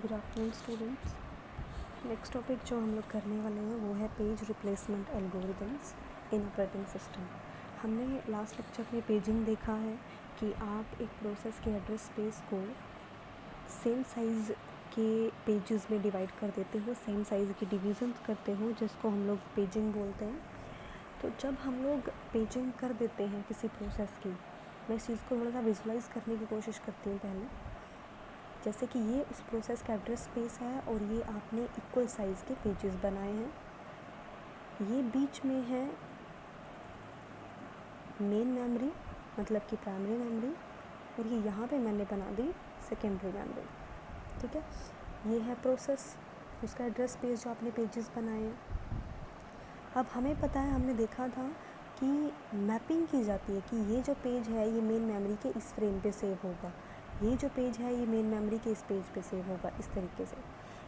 Good afternoon students. Next topic जो हम लोग करने वाले हैं वो है पेज रिप्लेसमेंट एल्गोरिदम्स इन ऑपरेटिंग सिस्टम। हमने लास्ट लेक्चर में पेजिंग देखा है कि आप एक प्रोसेस के एड्रेस स्पेस को सेम साइज़ के पेजेस में डिवाइड कर देते हो, सेम साइज़ के डिवीजन्स करते हो, जिसको हम लोग पेजिंग बोलते हैं। तो जब हम लोग पेजिंग कर देते हैं किसी प्रोसेस की, मैं इस चीज़ को थोड़ा सा विजुलाइज़ करने की कोशिश करती हूँ पहले। जैसे कि ये उस प्रोसेस का एड्रेस स्पेस है और ये आपने इक्वल साइज़ के पेजेस बनाए हैं। ये बीच में है मेन मेमोरी, मतलब कि प्राइमरी मेमोरी, और ये यहाँ पे मैंने बना दी सेकेंडरी मेमोरी। ठीक है, ये है प्रोसेस, उसका एड्रेस स्पेस जो आपने पेजेस बनाए हैं। अब हमें पता है, हमने देखा था कि मैपिंग की जाती है कि ये जो पेज है ये मेन मेमोरी के इस फ्रेम पे सेव होगा, ये जो पेज है ये मेन मेमोरी के इस पेज पे सेव होगा, इस तरीके से।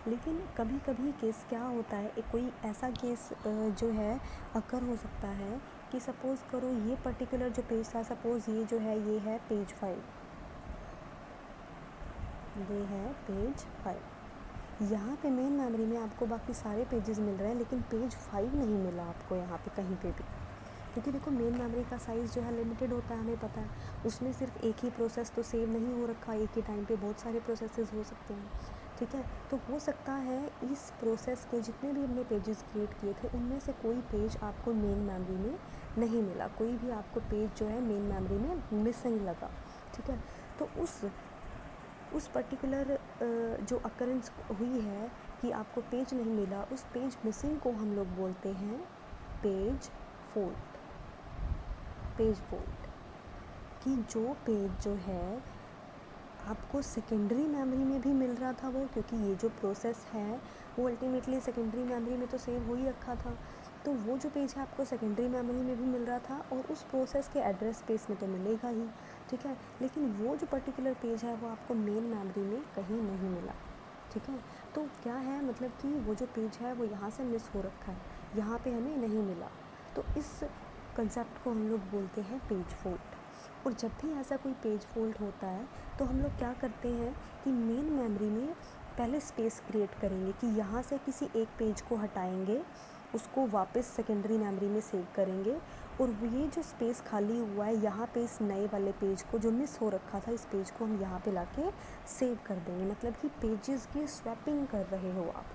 लेकिन कभी कभी केस क्या होता है, कोई ऐसा केस जो है अकर हो सकता है कि सपोज़ करो ये पर्टिकुलर जो पेज था, सपोज़ ये जो है ये है पेज 5, ये है पेज 5। यहाँ पे मेन मेमोरी में आपको बाकी सारे पेजेस मिल रहे हैं, लेकिन पेज 5 नहीं मिला आपको यहाँ पे कहीं पे भी, क्योंकि देखो मेन मेमोरी का साइज़ जो है लिमिटेड होता है, हमें पता है। उसमें सिर्फ एक ही प्रोसेस तो सेव नहीं हो रखा, एक ही टाइम पे बहुत सारे प्रोसेसेस हो सकते हैं। ठीक है, तो हो सकता है इस प्रोसेस के जितने भी हमने पेजेस क्रिएट किए थे उनमें से कोई पेज आपको मेन मेमोरी में नहीं मिला, कोई भी आपको पेज जो है मेन मेमोरी में मिसिंग लगा। ठीक है, तो उस पर्टिकुलर जो अकरेंस हुई है कि आपको पेज नहीं मिला, उस पेज मिसिंग को हम लोग बोलते हैं पेज फॉल्ट। पेज फॉल्ट कि जो पेज जो है आपको सेकेंडरी मेमोरी में भी मिल रहा था वो, क्योंकि ये जो प्रोसेस है वो अल्टीमेटली सेकेंडरी मेमोरी में तो सेव हो ही रखा था, तो वो जो पेज है आपको सेकेंडरी मेमोरी में भी मिल रहा था और उस प्रोसेस के एड्रेस स्पेस में तो मिलेगा ही। ठीक है, लेकिन वो जो पर्टिकुलर पेज है वो आपको मेन मेमोरी में कहीं नहीं मिला। ठीक है, तो क्या है, मतलब कि वो जो पेज है वो यहाँ से मिस हो रखा है, यहाँ पे हमें नहीं मिला। तो इस कंसेप्ट को हम लोग बोलते हैं पेज फॉल्ट। और जब भी ऐसा कोई पेज फॉल्ट होता है तो हम लोग क्या करते हैं कि मेन मेमोरी में पहले स्पेस क्रिएट करेंगे कि यहाँ से किसी एक पेज को हटाएंगे, उसको वापस सेकेंडरी मेमोरी में सेव करेंगे, और ये जो स्पेस खाली हुआ है यहाँ पे इस नए वाले पेज को जो मिस हो रखा था, इस पेज को हम यहाँ पे लाके सेव कर देंगे। मतलब कि पेजेस की स्वैपिंग कर रहे हो आप,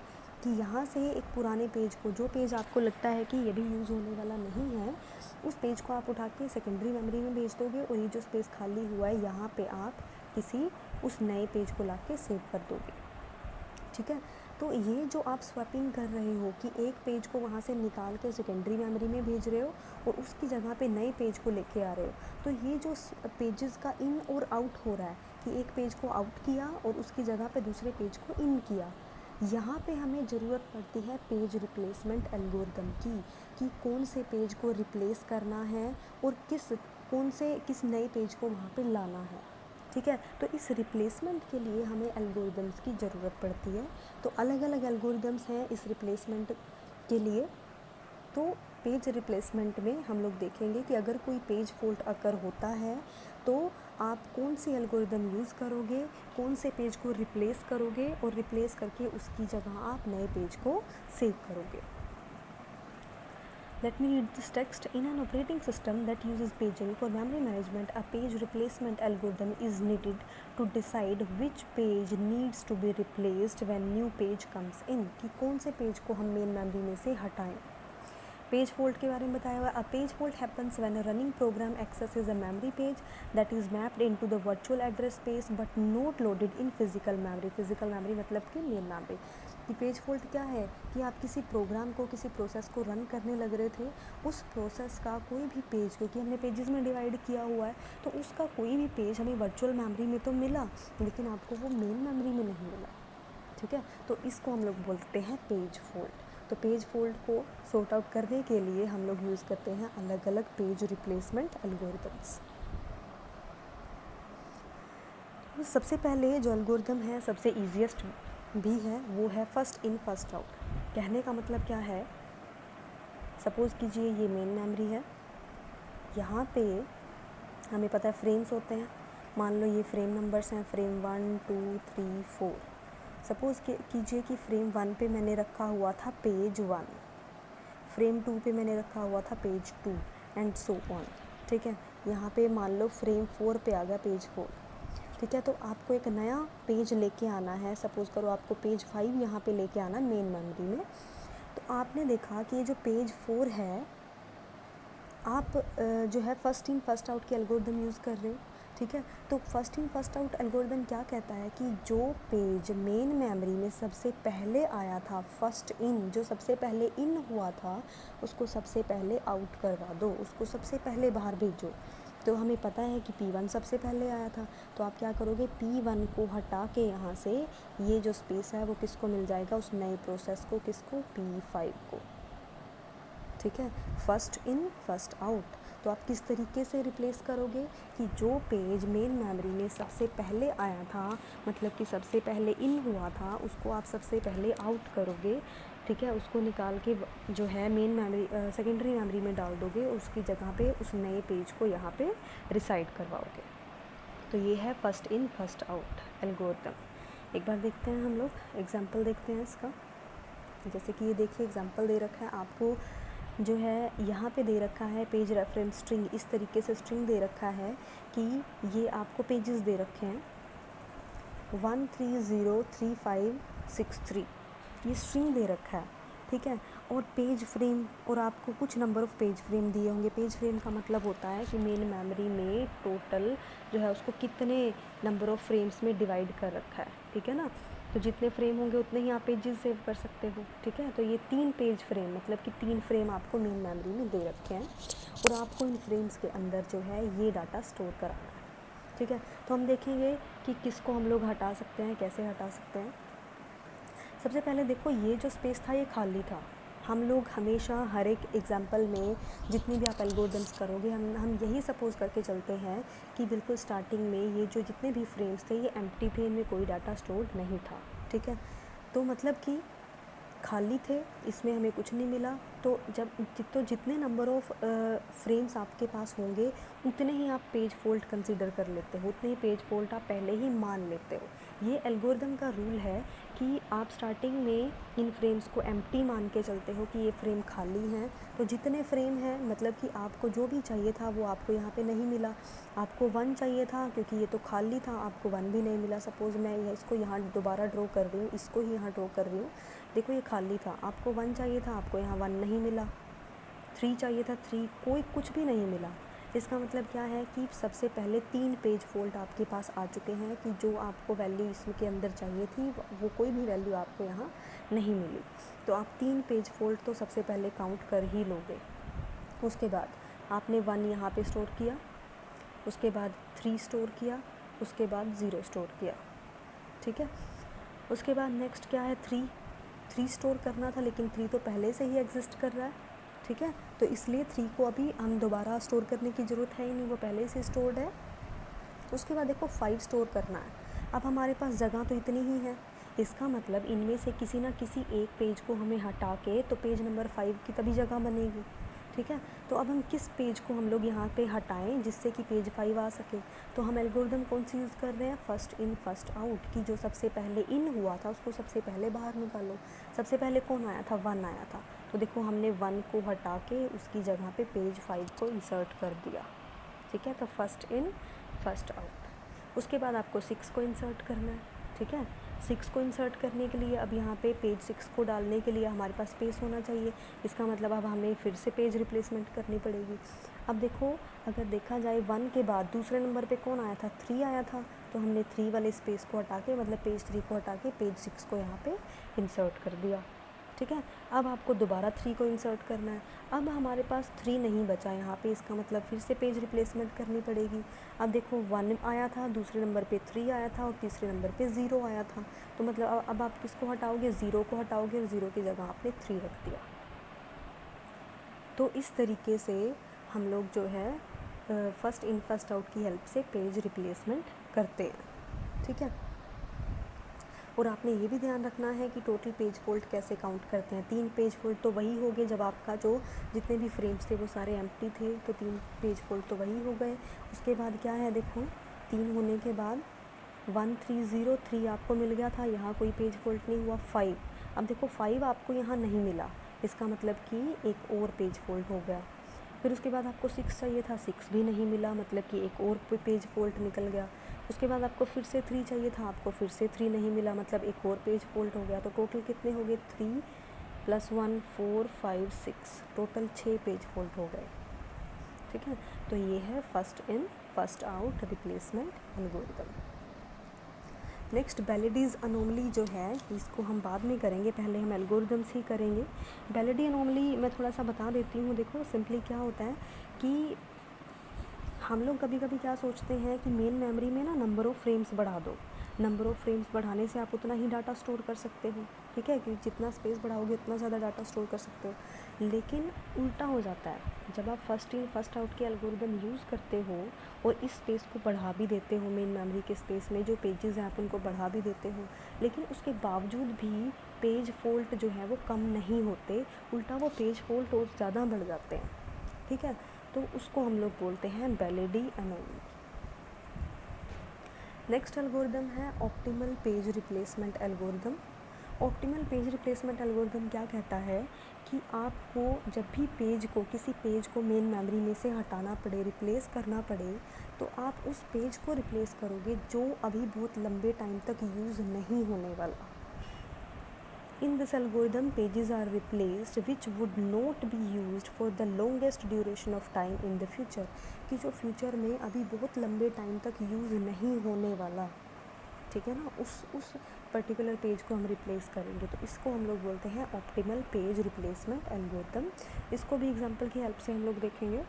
कि यहाँ से एक पुराने पेज को, जो पेज आपको लगता है कि ये भी यूज़ होने वाला नहीं है, उस पेज को आप उठा के सेकेंडरी मेमोरी में भेज दोगे, और ये जो स्पेस खाली हुआ है यहाँ पे आप किसी उस नए पेज को लाके सेव कर दोगे। ठीक है, तो ये जो आप स्वैपिंग कर रहे हो कि एक पेज को वहाँ से निकाल के सेकेंडरी मेमोरी में भेज रहे हो और उसकी जगह पे नए पेज को लेके आ रहे हो, तो ये जो पेजेस का इन और आउट हो रहा है कि एक पेज को आउट किया और उसकी जगह पे दूसरे पेज को इन किया, यहाँ पे हमें ज़रूरत पड़ती है पेज रिप्लेसमेंट एल्गोरिदम की, कि कौन से पेज को रिप्लेस करना है और किस नए पेज को वहाँ पे लाना है। ठीक है, तो इस रिप्लेसमेंट के लिए हमें एल्गोरिदम्स की ज़रूरत पड़ती है। तो अलग अलग एल्गोरिदम्स हैं इस रिप्लेसमेंट के लिए। तो पेज रिप्लेसमेंट में हम लोग देखेंगे कि अगर कोई पेज फॉल्ट अकर होता है तो आप कौन सी एल्गोरिदम यूज़ करोगे, कौन से पेज को रिप्लेस करोगे, और रिप्लेस करके उसकी जगह आप नए पेज को सेव करोगे। Let me read this text. In an operating system that uses paging for memory management, a page replacement algorithm is needed to decide which page needs to be replaced when new page comes in, कि कौन से page को हम main memory में से हटाएं। Page fault के बारे में बताया हुआ। A page fault happens when a running program accesses a memory page that is mapped into the virtual address space but not loaded in physical memory. Physical memory मतलब कि मेन मेमोरी। कि page fault क्या है कि आप किसी programme को, किसी प्रोसेस को रन करने लग रहे थे, उस प्रोसेस का कोई भी पेज, क्योंकि हमने पेजेस में डिवाइड किया हुआ है, तो उसका कोई भी पेज हमें वर्चुअल मेमोरी में तो मिला, लेकिन आपको वो मेन मेमोरी में नहीं मिला। ठीक है, तो इसको हम लोग बोलते हैं पेज फॉल्ट। तो पेज फॉल्ट को सॉर्ट आउट करने के लिए हम लोग यूज़ करते हैं अलग अलग पेज रिप्लेसमेंट एल्गोरिदम्स। तो सबसे पहले जो एल्गोरिदम है, सबसे ईजीएस्ट भी है, वो है फर्स्ट इन फर्स्ट आउट। कहने का मतलब क्या है, सपोज़ कीजिए ये मेन मेमोरी है, यहाँ पे हमें पता है फ्रेम्स होते हैं, मान लो ये फ्रेम नंबर्स हैं, फ्रेम 1 2 3 4। सपोज़ कीजिए कि फ्रेम 1 पे मैंने रखा हुआ था पेज 1, फ्रेम 2 पे मैंने रखा हुआ था पेज 2 एंड सो ऑन। ठीक है, यहाँ पे मान लो फ्रेम 4 पे आ गया पेज 4। ठीक है, तो आपको एक नया पेज लेके आना है, सपोज़ करो आपको पेज 5 यहाँ पे लेके आना मेन मेमोरी में। तो आपने देखा कि ये जो पेज 4 है, आप जो है फ़र्स्ट इन फर्स्ट आउट की एल्गोरिदम यूज़ कर रहे हो। ठीक है, तो first in first out algorithm क्या कहता है कि जो पेज मेन मेमोरी में सबसे पहले आया था, फर्स्ट इन, जो सबसे पहले इन हुआ था, उसको सबसे पहले आउट करवा दो, उसको सबसे पहले बाहर भेजो। तो हमें पता है कि P1 सबसे पहले आया था, तो आप क्या करोगे, P1 को हटा के यहाँ से ये जो स्पेस है वो किसको मिल जाएगा, उस नए प्रोसेस को, किसको, P5 को। ठीक है, फर्स्ट इन फर्स्ट आउट। तो आप किस तरीके से रिप्लेस करोगे कि जो पेज मेन मेमोरी में सबसे पहले आया था, मतलब कि सबसे पहले इन हुआ था, उसको आप सबसे पहले आउट करोगे। ठीक है, उसको निकाल के जो है मेन मेमोरी सेकेंडरी मेमोरी में डाल दोगे, उसकी जगह पे उस नए पेज को यहाँ पे रिसाइड करवाओगे। तो ये है first in first out algorithm. एक बार देखते हैं हम लोग, एग्जांपल देखते हैं इसका। जैसे कि ये देखिए एग्जांपल दे रखा है आपको, जो है यहाँ पे दे रखा है पेज रेफरेंस स्ट्रिंग, इस तरीके से स्ट्रिंग दे रखा है कि ये आपको पेजेस दे रखे हैं 1303563, ये स्ट्रिंग दे रखा है। ठीक है, और पेज फ्रेम, और आपको कुछ नंबर ऑफ़ पेज फ्रेम दिए होंगे। पेज फ्रेम का मतलब होता है कि मेन मेमोरी में टोटल जो है उसको कितने नंबर ऑफ़ फ्रेम्स में डिवाइड कर रखा है। ठीक है ना, तो जितने फ्रेम होंगे उतने ही आप पेजेस सेव कर सकते हो। ठीक है, तो ये 3 पेज फ्रेम, मतलब कि 3 फ्रेम आपको मेन मेमोरी में दे रखे हैं, और आपको इन फ्रेम्स के अंदर जो है ये डाटा स्टोर कराना है। ठीक है, तो हम देखेंगे कि किसको हम लोग हटा सकते हैं, कैसे हटा सकते हैं। सबसे पहले देखो, ये जो स्पेस था ये खाली था। हम लोग हमेशा हर एक एग्जांपल में जितनी भी आप एल्गोरिदम्स करोगे, हम यही सपोज़ करके चलते हैं कि बिल्कुल स्टार्टिंग में ये जो जितने भी फ्रेम्स थे ये एम्प्टी थे, इनमें कोई डाटा स्टोर नहीं था। ठीक है, तो मतलब कि खाली थे, इसमें हमें कुछ नहीं मिला। तो जितने नंबर ऑफ़ फ्रेम्स आपके पास होंगे उतने ही आप पेज फॉल्ट कंसीडर कर लेते हो, उतने ही पेज फॉल्ट आप पहले ही मान लेते हो। ये एल्गोरिदम का रूल है कि आप स्टार्टिंग में इन फ्रेम्स को एम्प्टी मान के चलते हो कि ये फ्रेम खाली हैं। तो जितने फ्रेम हैं, मतलब कि आपको जो भी चाहिए था वो आपको यहाँ पे नहीं मिला। आपको 1 चाहिए था, क्योंकि ये तो खाली था, आपको 1 भी नहीं मिला। सपोज़ मैं इसको यहाँ दोबारा ड्रॉ कर रही हूँ, इसको ही यहाँ ड्रॉ कर रही हूँ। देखो ये खाली था, आपको 1 चाहिए था, आपको यहाँ 1 नहीं मिला। 3 चाहिए था, 3, कोई कुछ भी नहीं मिला। इसका मतलब क्या है कि सबसे पहले 3 पेज फॉल्ट आपके पास आ चुके हैं कि जो आपको वैल्यू इसके अंदर चाहिए थी वो कोई भी वैल्यू आपको यहाँ नहीं मिली। तो आप 3 पेज फॉल्ट तो सबसे पहले काउंट कर ही लोगे। उसके बाद आपने 1 यहाँ पे स्टोर किया, उसके बाद 3 स्टोर किया, उसके बाद 0 स्टोर किया। ठीक है, उसके बाद नेक्स्ट क्या है, 3 स्टोर करना था, लेकिन 3 तो पहले से ही एग्जिस्ट कर रहा है। ठीक है, तो इसलिए 3 को अभी हम दोबारा स्टोर करने की ज़रूरत है ही नहीं, वो पहले से स्टोर्ड है। उसके बाद देखो 5 स्टोर करना है। अब हमारे पास जगह तो इतनी ही है, इसका मतलब इनमें से किसी ना किसी एक पेज को हमें हटा के तो पेज नंबर 5 की तभी जगह बनेगी। ठीक है, तो अब हम किस पेज को हम लोग यहाँ पे हटाएं जिससे कि पेज 5 आ सके। तो हम एल्गोरिदम कौन सी यूज़ कर रहे हैं, फर्स्ट इन फर्स्ट आउट, कि जो सबसे पहले इन हुआ था उसको सबसे पहले बाहर निकालो। सबसे पहले कौन आया था, 1 आया था, तो देखो हमने 1 को हटा के उसकी जगह पे पेज 5 को इंसर्ट कर दिया। ठीक है, तो फर्स्ट इन फर्स्ट आउट। उसके बाद आपको 6 को इंसर्ट करना है। ठीक है, 6 को इंसर्ट करने के लिए अब यहाँ पे पेज 6 को डालने के लिए हमारे पास स्पेस होना चाहिए। इसका मतलब अब हमें फिर से पेज रिप्लेसमेंट करनी पड़ेगी। अब देखो, अगर देखा जाए 1 के बाद दूसरे नंबर पे कौन आया था, 3 आया था, तो हमने 3 वाले स्पेस को हटा के, मतलब पेज 3 को हटा के पेज 6 को यहाँ पे इंसर्ट कर दिया। ठीक है, अब आपको दोबारा 3 को इंसर्ट करना है। अब हमारे पास 3 नहीं बचा यहाँ पे, इसका मतलब फिर से पेज रिप्लेसमेंट करनी पड़ेगी। अब देखो 1 आया था, दूसरे नंबर पे 3 आया था, और तीसरे नंबर पे 0 आया था। तो मतलब अब आप किसको हटाओगे, 0 को हटाओगे, और 0 की जगह आपने 3 रख दिया। तो इस तरीके से हम लोग जो है फर्स्ट इन फर्स्ट आउट की हेल्प से पेज रिप्लेसमेंट करते हैं। ठीक है, और आपने ये भी ध्यान रखना है कि टोटल पेज फॉल्ट कैसे काउंट करते हैं। 3 पेज फॉल्ट तो वही हो गए जब आपका जो जितने भी फ्रेम्स थे वो सारे एम्प्टी थे, तो 3 पेज फॉल्ट तो वही हो गए। उसके बाद क्या है, देखो 3 होने के बाद 1303 आपको मिल गया था, यहाँ कोई पेज फॉल्ट नहीं हुआ। 5, अब देखो 5 आपको यहाँ नहीं मिला, इसका मतलब कि एक और पेज फॉल्ट हो गया। फिर उसके बाद आपको 6 चाहिए था, 6 भी नहीं मिला, मतलब कि एक और पेज फॉल्ट निकल गया। उसके बाद आपको फिर से 3 चाहिए था, आपको फिर से 3 नहीं मिला, मतलब एक और पेज फॉल्ट हो गया। तो टोटल कितने हो गए, 3 + 1 4 5 6, टोटल 6 पेज फॉल्ट हो गए। ठीक है, तो ये है first in first out replacement algorithm. Next Belady's anomaly जो है, इसको हम बाद में करेंगे, पहले हम एल्गोरिदम्स ही करेंगे। बेलेडी अनोमली मैं थोड़ा सा बता देती हूँ। देखो सिंपली क्या होता है कि हम लोग कभी कभी क्या सोचते हैं कि मेन मेमोरी में ना नंबर ऑफ़ फ्रेम्स बढ़ा दो। नंबर ऑफ़ फ्रेम्स बढ़ाने से आप उतना ही डाटा स्टोर कर सकते हो, ठीक है, कि जितना स्पेस बढ़ाओगे उतना ज़्यादा डाटा स्टोर कर सकते हो। लेकिन उल्टा हो जाता है, जब आप फर्स्ट इन फर्स्ट आउट के एल्गोरिदम यूज़ करते हो और इस स्पेस को बढ़ा भी देते हो, मेन मेमोरी के स्पेस में जो पेजेस हैं आप उनको बढ़ा भी देते हो, लेकिन उसके बावजूद भी पेज फॉल्ट जो है वो कम नहीं होते, उल्टा वो पेज फॉल्ट और ज़्यादा बढ़ जाते हैं। ठीक है, तो उसको हम लोग बोलते हैं बेलेडी अनोमली। नेक्स्ट एल्गोरिदम है optimal page replacement algorithm. Optimal page replacement algorithm क्या कहता है कि आपको जब भी पेज को, किसी पेज को मेन मेमोरी में से हटाना पड़े, रिप्लेस करना पड़े, तो आप उस पेज को रिप्लेस करोगे जो अभी बहुत लंबे टाइम तक यूज़ नहीं होने वाला। In this algorithm, pages are replaced which would not be used for the longest duration of time in the future, कि जो फ्यूचर में अभी बहुत लंबे टाइम तक यूज़ नहीं होने वाला, ठीक है ना, उस पर्टिकुलर पेज को हम रिप्लेस करेंगे। तो इसको हम लोग बोलते हैं ऑप्टिमल पेज रिप्लेसमेंट एल्गोरिथम। इसको भी एग्जांपल की हेल्प से हम लोग देखेंगे।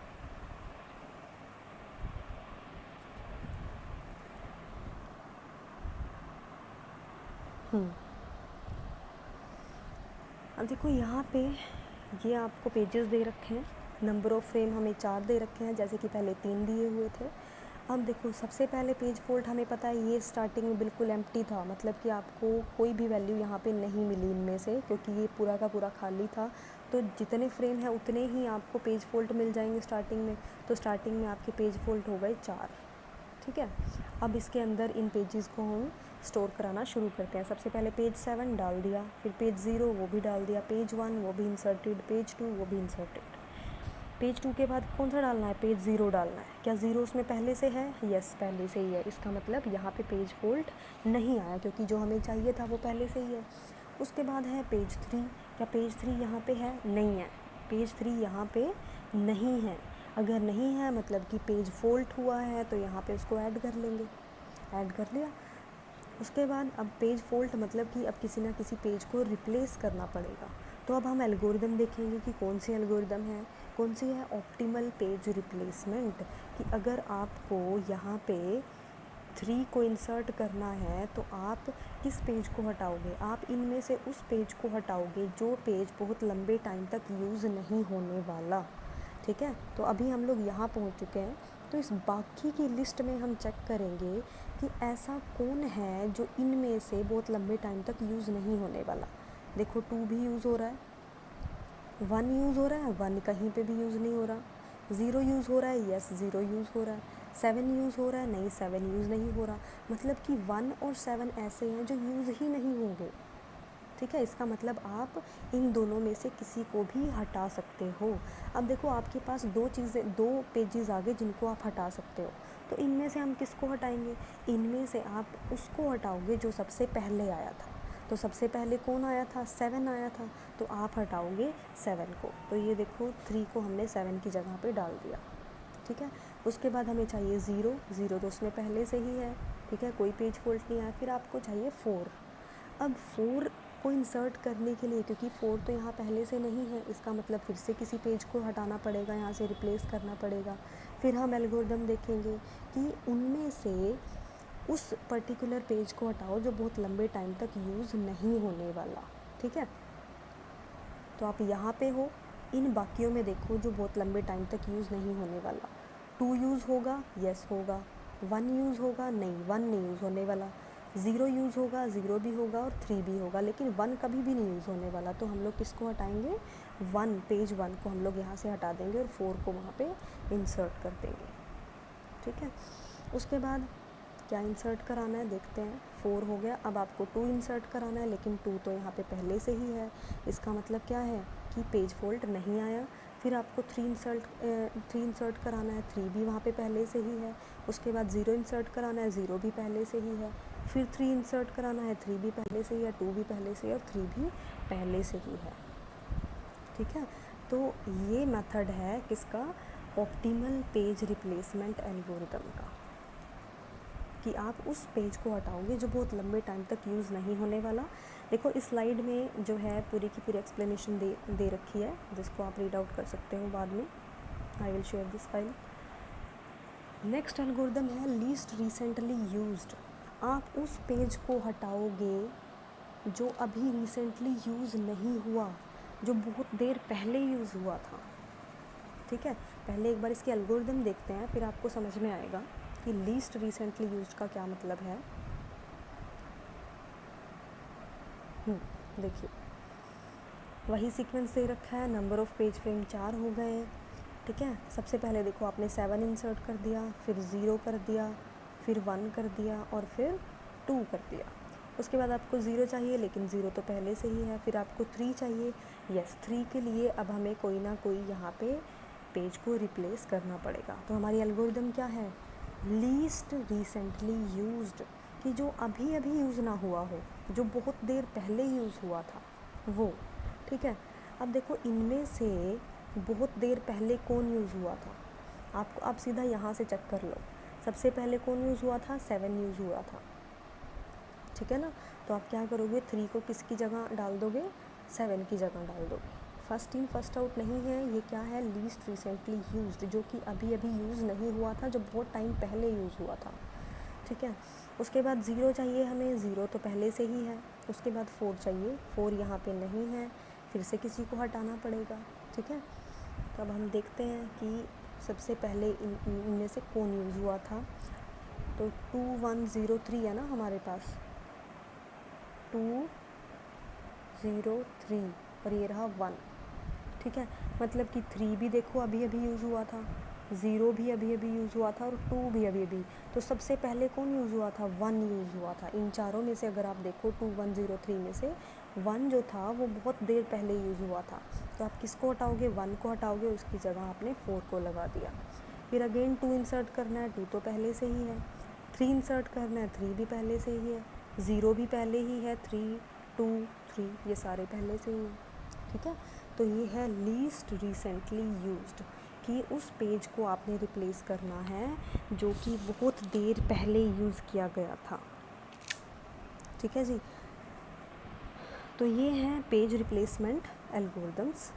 अब देखो यहाँ पे ये आपको पेजेस दे रखे हैं, नंबर ऑफ़ फ्रेम हमें 4 दे रखे हैं, जैसे कि पहले 3 दिए हुए थे। अब देखो सबसे पहले पेज फॉल्ट हमें पता है ये स्टार्टिंग में बिल्कुल एम्प्टी था, मतलब कि आपको कोई भी वैल्यू यहाँ पे नहीं मिली इनमें से, क्योंकि ये पूरा का पूरा खाली था। तो जितने फ्रेम हैं उतने ही आपको पेज फॉल्ट मिल जाएंगे स्टार्टिंग में। तो स्टार्टिंग में आपके पेज फॉल्ट हो गए 4। ठीक है, अब इसके अंदर इन पेजेस को हम स्टोर कराना शुरू करते हैं। सबसे पहले पेज 7 डाल दिया, फिर पेज 0 वो भी डाल दिया, पेज 1 वो भी इंसर्टेड, पेज 2 वो भी इंसर्टेड। पेज 2 के बाद कौन सा डालना है, पेज 0 डालना है। क्या 0 उसमें पहले से है, यस पहले से ही है, इसका मतलब यहाँ पे पेज फॉल्ट नहीं आया, क्योंकि जो हमें चाहिए था वो पहले से ही है। उसके बाद है पेज 3, क्या पेज 3 यहाँ पे है, नहीं है, पेज 3 यहाँ पे नहीं है। अगर नहीं है मतलब कि पेज फॉल्ट हुआ है, तो यहाँ पे उसको ऐड कर लेंगे, ऐड कर लिया। उसके बाद अब पेज फॉल्ट मतलब कि अब किसी ना किसी पेज को रिप्लेस करना पड़ेगा। तो अब हम एल्गोरिदम देखेंगे कि कौन सी एल्गोरिदम है, कौन सी है ऑप्टिमल पेज रिप्लेसमेंट। कि अगर आपको यहाँ पे 3 को इंसर्ट करना है तो आप किस पेज को हटाओगे, आप इनमें से उस पेज को हटाओगे जो पेज बहुत लंबे टाइम तक यूज़ नहीं होने वाला। ठीक है, तो अभी हम लोग यहाँ पहुँच चुके हैं। तो इस बाकी की लिस्ट में हम चेक करेंगे कि ऐसा कौन है जो इनमें से बहुत लंबे टाइम तक यूज़ नहीं होने वाला। देखो 2 भी यूज़ हो रहा है, 1 यूज़ हो रहा है, 1 कहीं पे भी यूज़ नहीं हो रहा, 0 यूज़ हो रहा है, यस 0 यूज़ हो रहा है, 7 यूज़ हो रहा है, नहीं 7 यूज़ नहीं हो रहा। मतलब कि 1 और 7 ऐसे हैं जो यूज़ ही नहीं होंगे। ठीक है, इसका मतलब आप इन दोनों में से किसी को भी हटा सकते हो। अब देखो आपके पास 2 पेजेस आ गए जिनको आप हटा सकते हो, तो इनमें से हम किसको हटाएंगे, इनमें से आप उसको हटाओगे जो सबसे पहले आया था। तो सबसे पहले कौन आया था, 7 आया था, तो आप हटाओगे 7 को। तो ये देखो 3 को हमने 7 की जगह पे डाल दिया। ठीक है, उसके बाद हमें चाहिए 0 तो उसमें पहले से ही है, ठीक है, कोई पेज फॉल्ट नहीं आया। फिर आपको चाहिए 4। अब 4 को इंसर्ट करने के लिए, क्योंकि 4 तो यहाँ पहले से नहीं है, इसका मतलब फिर से किसी पेज को हटाना पड़ेगा, यहाँ से रिप्लेस करना पड़ेगा। फिर हम एल्गोरिदम देखेंगे कि उनमें से उस पर्टिकुलर पेज को हटाओ जो बहुत लंबे टाइम तक यूज़ नहीं होने वाला। ठीक है, तो आप यहाँ पे हो, इन बाकियों में देखो जो बहुत लंबे टाइम तक यूज़ नहीं होने वाला। 2 यूज़ होगा, यस होगा, 1 यूज़ होगा, नहीं 1 नहीं यूज़ होने वाला, 0 यूज़ होगा, 0 भी होगा और 3 भी होगा, लेकिन 1 कभी भी नहीं यूज़ होने वाला। तो हम लोग किसको हटाएंगे, 1, पेज 1 को हम लोग यहाँ से हटा देंगे और 4 को वहाँ पे इंसर्ट कर देंगे। ठीक है, उसके बाद क्या इंसर्ट कराना है देखते हैं। 4 हो गया, अब आपको 2 इंसर्ट कराना है, लेकिन 2 तो यहाँ पे पहले से ही है, इसका मतलब क्या है कि पेज फॉल्ट नहीं आया। फिर आपको 3 इंसर्ट कराना है, 3 भी वहाँ पे पहले से ही है। उसके बाद 0 इंसर्ट कराना है, 0 भी पहले से ही है। फिर 3 इंसर्ट कराना है, 3 भी पहले से ही है, 2 भी पहले से है और 3 भी पहले से ही है। ठीक है, तो ये मेथड है किसका, ऑप्टिमल पेज रिप्लेसमेंट एल्गोरिदम का, कि आप उस पेज को हटाओगे जो बहुत लंबे टाइम तक यूज़ नहीं होने वाला। देखो इस स्लाइड में जो है पूरी की पूरी एक्सप्लेनेशन दे रखी है, जिसको आप रीड आउट कर सकते हो बाद में। I will share this file. Next algorithm है लीस्ट रिसेंटली यूज्ड। आप उस पेज को हटाओगे जो अभी रिसेंटली यूज़ नहीं हुआ, जो बहुत देर पहले यूज़ हुआ था। ठीक है, पहले एक बार इसकी एल्गोरिदम देखते हैं, फिर आपको समझ में आएगा कि लीस्ट रिसेंटली यूज्ड का क्या मतलब है। देखिए वही सीक्वेंस दे रखा है, नंबर ऑफ़ पेज फ्रेम 4 हो गए। ठीक है, सबसे पहले देखो आपने 7 इंसर्ट कर दिया, फिर 0 कर दिया, फिर 1 कर दिया और फिर 2 कर दिया। उसके बाद आपको 0 चाहिए, लेकिन 0 तो पहले से ही है। फिर आपको 3 चाहिए, यस 3 के लिए अब हमें कोई ना कोई यहाँ पे पेज को रिप्लेस करना पड़ेगा। तो हमारी एल्गोरिदम क्या है, लीस्ट रिसेंटली यूज्ड, कि जो अभी अभी यूज़ ना हुआ हो, जो बहुत देर पहले यूज़ हुआ था वो। ठीक है, अब देखो इनमें से बहुत देर पहले कौन यूज़ हुआ था, आपको आप सीधा यहाँ से चेक कर लो। सबसे पहले कौन यूज़ हुआ था, 7 यूज़ हुआ था। ठीक है ना, तो आप क्या करोगे, 3 को किसकी जगह डाल दोगे, 7 की जगह डाल दोगे। फर्स्ट इन फर्स्ट आउट नहीं है, ये क्या है, लीस्ट रिसेंटली यूज्ड, जो कि अभी अभी यूज़ नहीं हुआ था, जो बहुत टाइम पहले यूज़ हुआ था। ठीक है, उसके बाद 0 चाहिए हमें, 0 तो पहले से ही है। उसके बाद 4 चाहिए, 4 यहाँ पे नहीं है, फिर से किसी को हटाना पड़ेगा। ठीक है, तो अब हम देखते हैं कि सबसे पहले इनमें से कौन यूज़ हुआ था। तो 2 1 0 3 है ना हमारे पास, 2 0 3 और ये रहा 1। ठीक है, मतलब कि 3 भी देखो अभी अभी यूज़ हुआ था, 0 भी अभी अभी यूज़ हुआ था और 2 भी अभी अभी। तो सबसे पहले कौन यूज़ हुआ था, 1 यूज़ हुआ था। इन चारों में से अगर आप देखो 2 1 0 3 में से 1 जो था वो बहुत देर पहले यूज़ हुआ था। तो आप किसको हटाओगे, 1 को हटाओगे, उसकी जगह आपने 4 को लगा दिया। फिर अगेन 2 इंसर्ट करना है, 2 तो पहले से ही है। 3 इंसर्ट करना है, 3 भी पहले से ही है। 0 भी पहले ही है, 3 2 3 ये सारे पहले से ही हैं। ठीक है, तो ये है लीस्ट रिसेंटली यूज्ड, कि उस पेज को आपने रिप्लेस करना है जो कि बहुत देर पहले यूज़ किया गया था। ठीक है जी, तो ये हैं पेज रिप्लेसमेंट एल्गोरिदम्स।